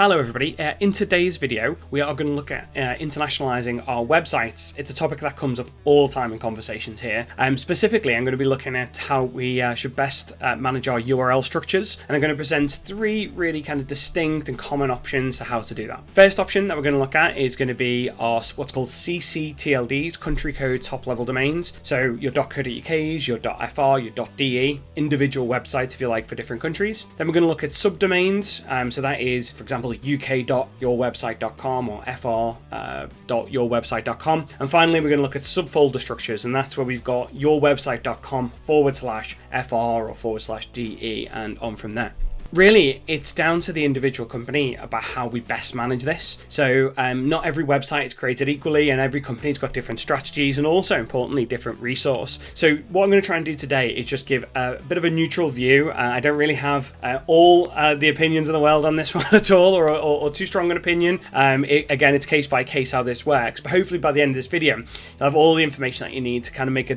Hello everybody, in today's video we are going to look at internationalizing our websites. It's a topic that comes up all the time in conversations here. Specifically I'm going to be looking at how we should best manage our URL structures, and I'm going to present three really kind of distinct and common options to how to do that. First option that we're going to look at is going to be our what's called CCTLDs, country code top level domains. So your .co.uk's, your .fr, your .de, individual websites if you like for different countries. Then we're going to look at subdomains, so that is for example uk.yourwebsite.com or fr.yourwebsite.com. And finally we're going to look at subfolder structures, and that's where we've got yourwebsite.com/fr or /de and on from there. Really, it's down to the individual company about how we best manage this. So not every website is created equally, and every company's got different strategies and also importantly different resource. So what I'm going to try and do today is just give a bit of a neutral view. I don't really have all the opinions in the world on this one at all, or too strong an opinion. Again, it's case by case how this works, but hopefully by the end of this video you'll have all the information that you need to kind of make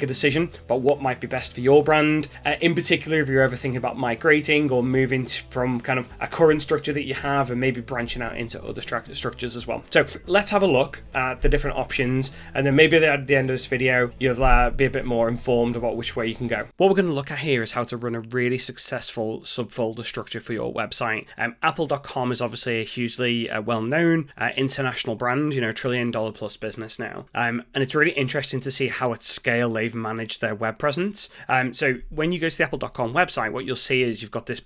a decision about what might be best for your brand. In particular, if you're ever thinking about migrating or moving from kind of a current structure that you have and maybe branching out into other structures as well. So let's have a look at the different options, and then maybe at the end of this video you'll be a bit more informed about which way you can go. What we're going to look at here is how to run a really successful subfolder structure for your website. Apple.com is obviously a hugely well-known international brand, $1 trillion plus business now, and it's really interesting to see how at scale they've managed their web presence. So when you go to the Apple.com website, what you'll see is you've got this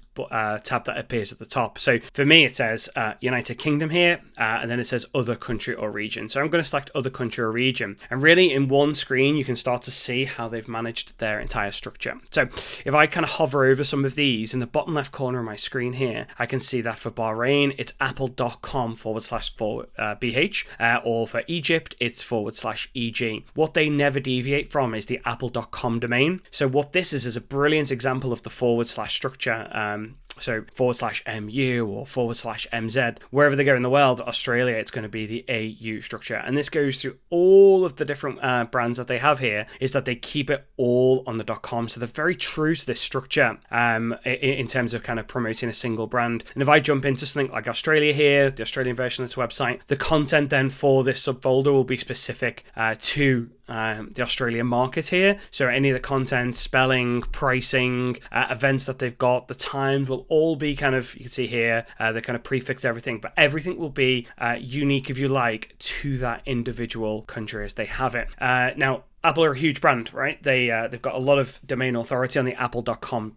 tab that appears at the top. So for me it says United Kingdom here, and then it says other country or region. So I'm going to select other country or region, and really in one screen you can start to see how they've managed their entire structure. So if I kind of hover over some of these in the bottom left corner of my screen here, I can see that for Bahrain it's apple.com/bh, or for Egypt it's /eg. What they never deviate from is the apple.com domain. So what this is a brilliant example of the / structure. So /mu or /mz, wherever they go in the world. Australia, it's going to be the AU structure, and this goes through all of the different brands that they have here, is that they keep it all on the .com. So they're very true to this structure in terms of kind of promoting a single brand. And if I jump into something like Australia here, the Australian version of this website, the content then for this subfolder will be specific to the Australian market here. So any of the content, spelling, pricing, events that they've got, the times will all be kind of, you can see here, they kind of prefix everything, but everything will be unique, if you like, to that individual country as they have it. Now, Apple are a huge brand, right? They've got a lot of domain authority on the apple.com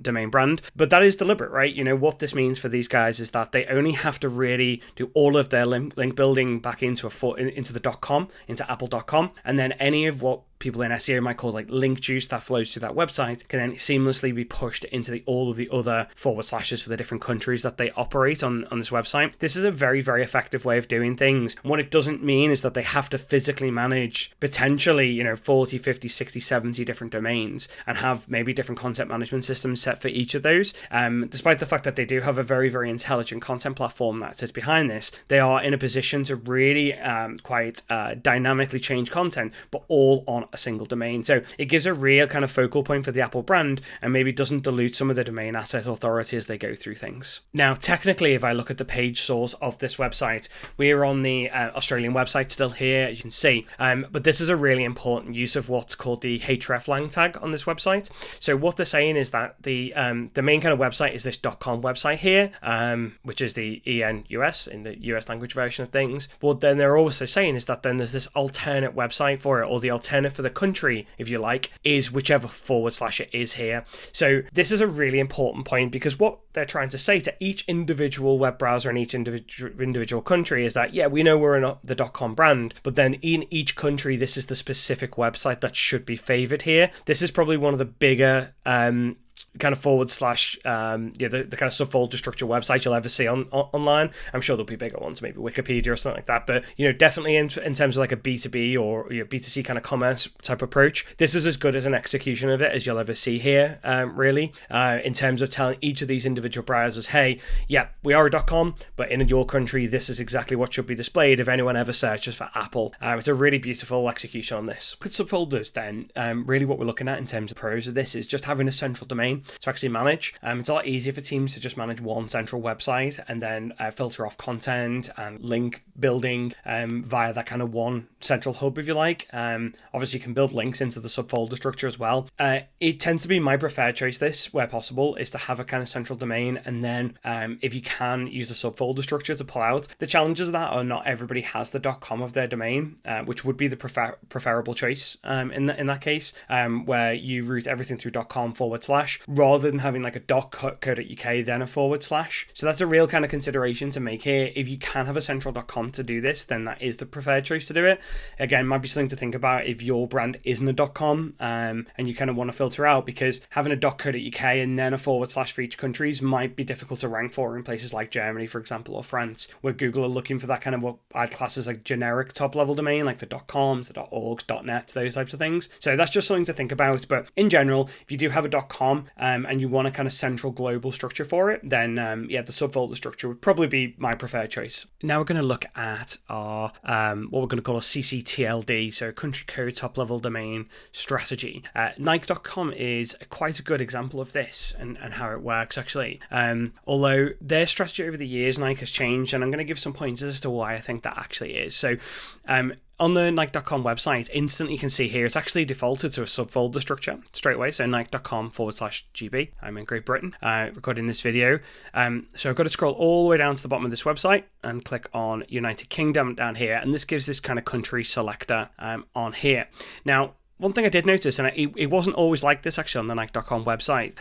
domain brand, but that is deliberate, right? What this means for these guys is that they only have to really do all of their link building back into the .com, into apple.com, and then any of what people in SEO might call like link juice that flows to that website can then seamlessly be pushed into all of the other / for the different countries that they operate on this website. This is a very, very effective way of doing things. And what it doesn't mean is that they have to physically manage potentially 40, 50, 60, 70 different domains and have maybe different content management systems set for each of those. Despite the fact that they do have a very, very intelligent content platform that sits behind this, they are in a position to really quite dynamically change content, but all on a single domain. So it gives a real kind of focal point for the Apple brand, and maybe doesn't dilute some of the domain asset authority as they go through things. Now, technically, if I look at the page source of this website, we're on the Australian website still here, as you can see, but this is a really important use of what's called the hreflang tag on this website. So what they're saying is that the main kind of website is this .com website here, which is the ENUS in the US language version of things. But then they're also saying is that then there's this alternate website for it, or the alternate for the country, if you like, is whichever / it is here. So this is a really important point, because what they're trying to say to each individual web browser in each individual country is that, yeah, we know we're in the .com brand, but then in each country, this is the specific website that should be favored here. This is probably one of the bigger kind of / the kind of subfolder structure website you'll ever see online. I'm sure there'll be bigger ones, maybe Wikipedia or something like that, but definitely in terms of like a B2B or B2C kind of commerce type approach, this is as good as an execution of it as you'll ever see here, really, in terms of telling each of these individual browsers, hey, yeah, we are a .com, but in your country this is exactly what should be displayed if anyone ever searches for Apple. It's a really beautiful execution on this. With subfolders then, really what we're looking at in terms of pros of this is just having a central domain. domain to actually manage. It's a lot easier for teams to just manage one central website and then filter off content and link building via that kind of one central hub, if you like. Obviously, you can build links into the subfolder structure as well. It tends to be my preferred choice, this, where possible, is to have a kind of central domain, and then if you can, use the subfolder structure to pull out. The challenges of that are not everybody has the .com of their domain, which would be the preferable choice in that case, where you route everything through .com / rather than having like a .co.uk then a / So that's a real kind of consideration to make here. If you can have a central .com to do this, then that is the preferred choice to do it. Again, might be something to think about if your brand isn't a .com and you kind of want to filter out, because having a .co.uk and then a / for each countries might be difficult to rank for in places like Germany, for example, or France, where Google are looking for that kind of what I'd class as like generic top level domain, like the .coms, the .orgs, .net, those types of things. So that's just something to think about. But in general, if you do have a .com and you want a kind of central global structure for it, then the subfolder structure would probably be my preferred choice. Now we're going to look at our what we're going to call a CCTLD, so country code top level domain strategy. Nike.com is quite a good example of this and how it works, actually. Although their strategy over the years, Nike, has changed, and I'm going to give some pointers as to why I think that actually is. So on the Nike.com website, instantly you can see here, it's actually defaulted to a subfolder structure straight away. So Nike.com / GB. I'm in Great Britain, recording this video. So I've got to scroll all the way down to the bottom of this website and click on United Kingdom down here. And this gives this kind of country selector on here. Now, one thing I did notice, and it wasn't always like this actually on the Nike.com website,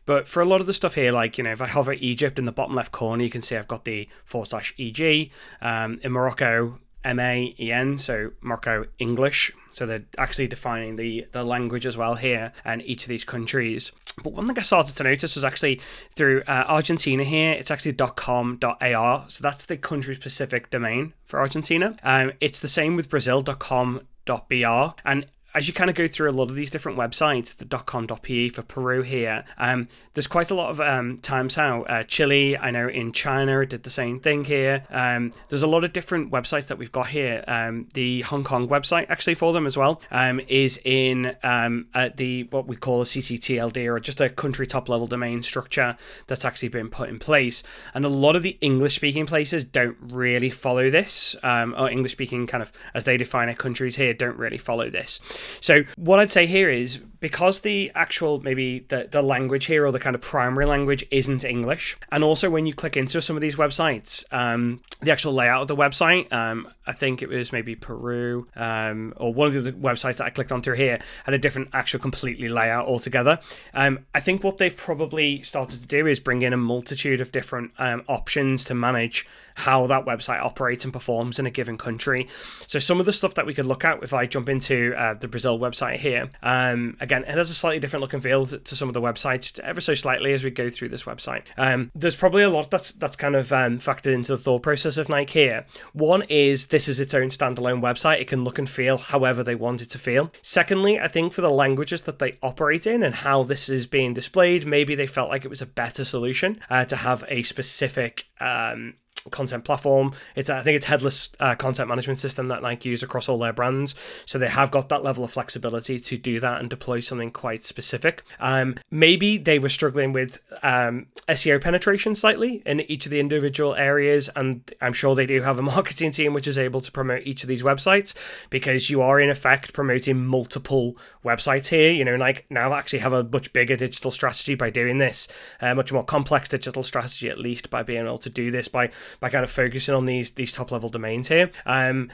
but for a lot of the stuff here, like, if I hover Egypt in the bottom left corner, you can see I've got the / EG. In Morocco, MAEN, so Morocco English. So they're actually defining the language as well here and each of these countries. But one thing I started to notice was actually through Argentina here, it's actually .com.ar. So that's the country specific domain for Argentina. It's the same with Brazil, .com.br. And as you kind of go through a lot of these different websites, the .com.pe for Peru here, there's quite a lot of times how Chile, I know in China did the same thing here. There's a lot of different websites that we've got here. The Hong Kong website actually for them as well is in the what we call a CCTLD, or just a country top level domain structure that's actually been put in place. And a lot of the English speaking places don't really follow this, or English speaking kind of as they define it countries here don't really follow this. So what I'd say here is, because the actual, maybe the language here, or the kind of primary language, isn't English, and also when you click into some of these websites, the actual layout of the website, I think it was maybe Peru, or one of the other websites that I clicked onto here had a different actual completely layout altogether. I think what they've probably started to do is bring in a multitude of different options to manage how that website operates and performs in a given country. So some of the stuff that we could look at, if I jump into the Brazil website here, again, it has a slightly different look and feel to some of the websites, ever so slightly as we go through this website. There's probably a lot that's kind of factored into the thought process of Nike here. One is, this is its own standalone website. It can look and feel however they want it to feel. Secondly, I think for the languages that they operate in and how this is being displayed, maybe they felt like it was a better solution to have a specific content platform. I think it's headless content management system that Nike use across all their brands. So they have got that level of flexibility to do that and deploy something quite specific. Maybe they were struggling with SEO penetration slightly in each of the individual areas, and I'm sure they do have a marketing team which is able to promote each of these websites, because you are in effect promoting multiple websites here. Like now actually have a much bigger digital strategy by doing this, much more complex digital strategy, at least by being able to do this by kind of focusing on these top level domains here.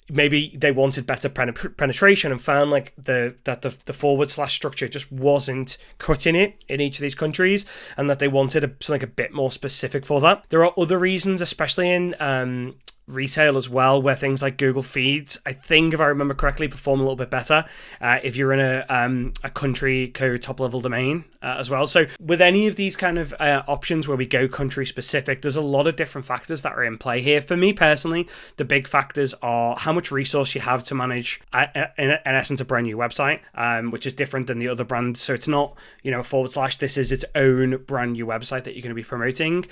Maybe they wanted better penetration and found like that the / structure just wasn't cutting it in each of these countries, and that they wanted something a bit more specific for that. There are other reasons, especially in retail as well, where things like Google Feeds, I think if I remember correctly, perform a little bit better if you're in a country code top level domain as well. So with any of these kind of options where we go country specific, there's a lot of different factors that are in play here. For me personally, the big factors are how much resource you have to manage in essence a brand new website, which is different than the other brands. So it's not / this is its own brand new website that you're going to be promoting.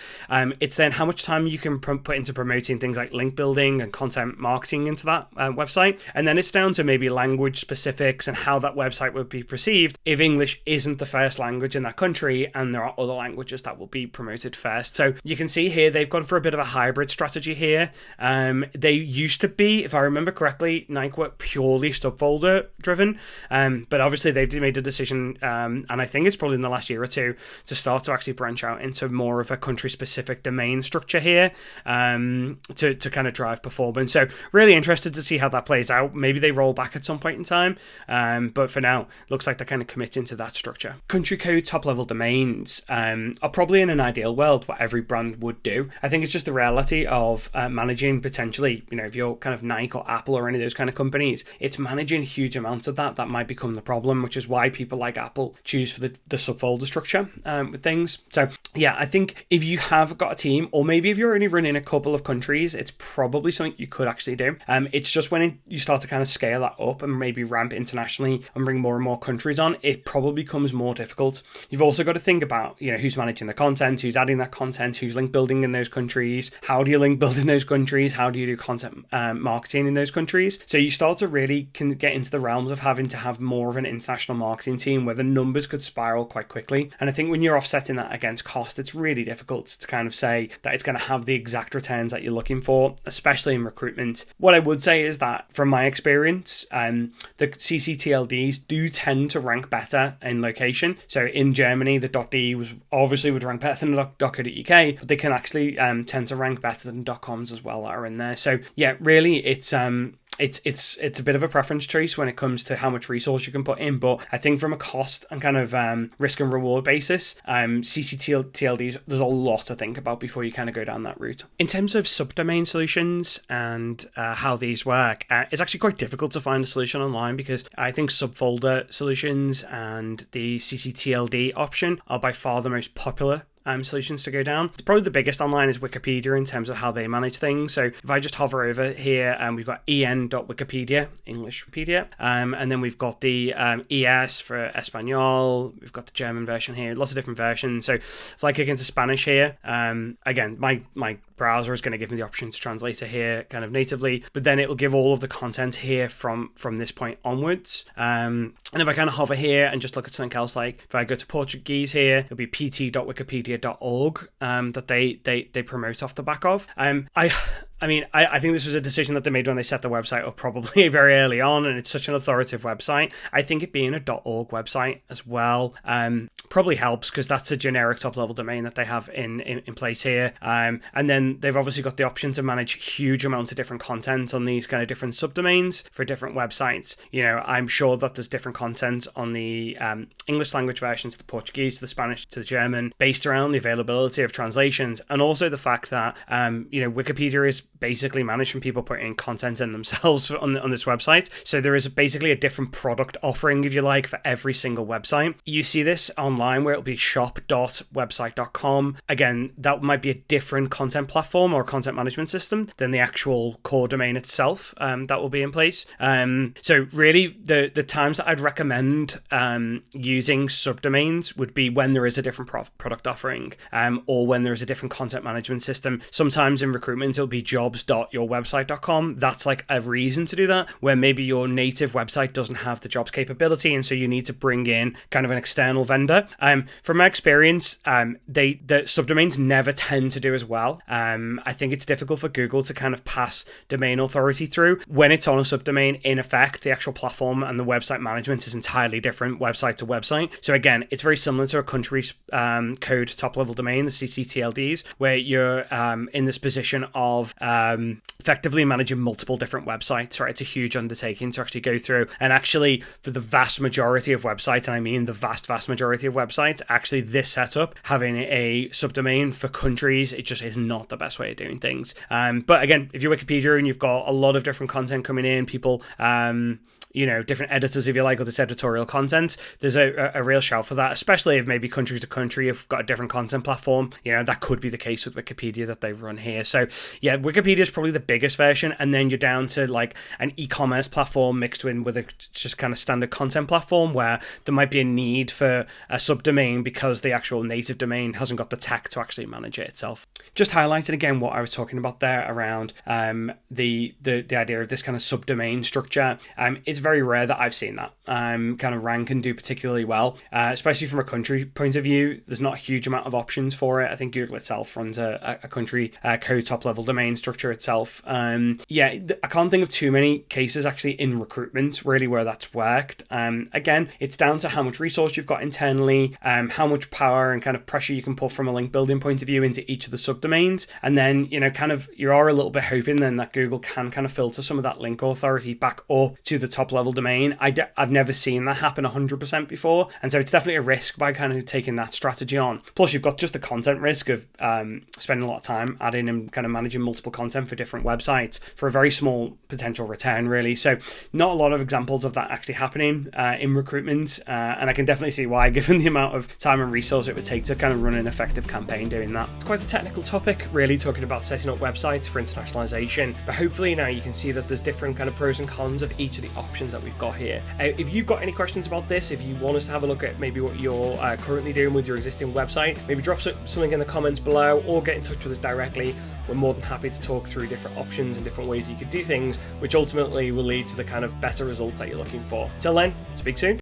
It's then how much time you can put into promoting things like link link building and content marketing into that website. And then it's down to maybe language specifics and how that website would be perceived if English isn't the first language in that country and there are other languages that will be promoted first. So you can see here they've gone for a bit of a hybrid strategy here. They used to be, if I remember correctly, Nike were purely subfolder driven, but obviously they've made a decision, and I think it's probably in the last year or two, to start to actually branch out into more of a country specific domain structure here, to kind of drive performance. So really interested to see how that plays out. Maybe they roll back at some point in time, but for now looks like they're kind of committing to that structure. Country code top level domains are probably in an ideal world what every brand would do. I think it's just the reality of managing potentially, if you're kind of Nike or Apple or any of those kind of companies, it's managing huge amounts of that might become the problem, which is why people like Apple choose for the subfolder structure with things. So yeah, I think if you have got a team, or maybe if you're only running a couple of countries, it's probably something you could actually do. It's just when you start to kind of scale that up and maybe ramp internationally and bring more and more countries on, it probably becomes more difficult. You've also got to think about, who's managing the content, who's adding that content, who's link building in those countries, how do you link build in those countries, how do you do content marketing in those countries. So you start to really can get into the realms of having to have more of an international marketing team where the numbers could spiral quite quickly. And I think when you're offsetting that against cost, it's really difficult to kind of say that it's going to have the exact returns that you're looking for, especially in recruitment. What I would say is that from my experience, the CCTLDs do tend to rank better in location. So in Germany, the .de would rank better than the .co.uk, but they can actually tend to rank better than .coms as well that are in there. So yeah, really it's a bit of a preference choice when it comes to how much resource you can put in, but I think from a cost and kind of risk and reward basis, CCTLDs, there's a lot to think about before you kind of go down that route. In terms of subdomain solutions and how these work, it's actually quite difficult to find a solution online because I think subfolder solutions and the CCTLD option are by far the most popular solutions to go down. Probably the biggest online is Wikipedia in terms of how they manage things. So if I just hover over here, we've got en.wikipedia, English Wikipedia, and then we've got the ES for Espanol. We've got the German version here, lots of different versions. So if I click into Spanish here, again, my browser is going to give me the option to translate it here kind of natively, but then it will give all of the content here from this point onwards. And if I kind of hover here and just look at something else, like if I go to Portuguese here, it'll be pt.wikipedia.org that they promote off the back of. I think this was a decision that they made when they set the website up probably very early on, and it's such an authoritative website. I think it being a .org website as well probably helps because that's a generic top-level domain that they have in place here. And then they've obviously got the option to manage huge amounts of different content on these kind of different subdomains for different websites. I'm sure that there's different content on the English language versions, the Portuguese, to the Spanish, to the German, based around the availability of translations, and also the fact that Wikipedia is basically managed from people putting content in themselves on this website. So there is basically a different product offering, if you like, for every single website. You see this online where it'll be shop.website.com. Again, that might be a different content platform or content management system than the actual core domain itself that will be in place. So really the times that I'd recommend using subdomains would be when there is a different product offering, or when there is a different content management system. Sometimes in recruitment, it'll be jobs.yourwebsite.com. That's like a reason to do that, where maybe your native website doesn't have the jobs capability, and so you need to bring in kind of an external vendor. From my experience, the subdomains never tend to do as well. I think it's difficult for Google to kind of pass domain authority through when it's on a subdomain. In effect, the actual platform and the website management is entirely different website to website. So again, it's very similar to a country code top-level domain, the CCTLDs, where you're in this position of effectively managing multiple different websites, right? It's a huge undertaking to actually go through. And actually, for the vast majority of websites, and I mean the vast majority of websites, actually this setup, having a subdomain for countries, it just is not the best way of doing things. But again, if you're Wikipedia and you've got a lot of different content coming in, people different editors, if you like, or this editorial content, there's a real shout for that, especially if maybe country to country have got a different content platform. That could be the case with Wikipedia that they've run here. So yeah, Wikipedia is probably the biggest version, and then you're down to like an e-commerce platform mixed in with a just kind of standard content platform where there might be a need for a subdomain because the actual native domain hasn't got the tech to actually manage it itself. Just highlighting again what I was talking about there around the idea of this kind of subdomain structure. It's very rare that I've seen that kind of rank and do particularly well, especially from a country point of view. There's not a huge amount of options for it. I think Google itself runs a country code top level domain structure itself. I can't think of too many cases actually in recruitment really where that's worked. Again, it's down to how much resource you've got internally, how much power and kind of pressure you can put from a link building point of view into each of the subdomains, and then you are a little bit hoping then that Google can kind of filter some of that link authority back up to the top level domain. I've never seen that happen 100% before, and so it's definitely a risk by kind of taking that strategy on. Plus you've got just the content risk of spending a lot of time adding and kind of managing multiple content for different websites for a very small potential return really. So not a lot of examples of that actually happening in recruitment, and I can definitely see why, given the amount of time and resource it would take to kind of run an effective campaign doing that. It's quite a technical topic really, talking about setting up websites for internationalization, but hopefully now you can see that there's different kind of pros and cons of each of the options that we've got here. If you've got any questions about this, if you want us to have a look at maybe what you're currently doing with your existing website, maybe drop something in the comments below or get in touch with us directly. We're more than happy to talk through different options and different ways you could do things, which ultimately will lead to the kind of better results that you're looking for. Till then, speak soon.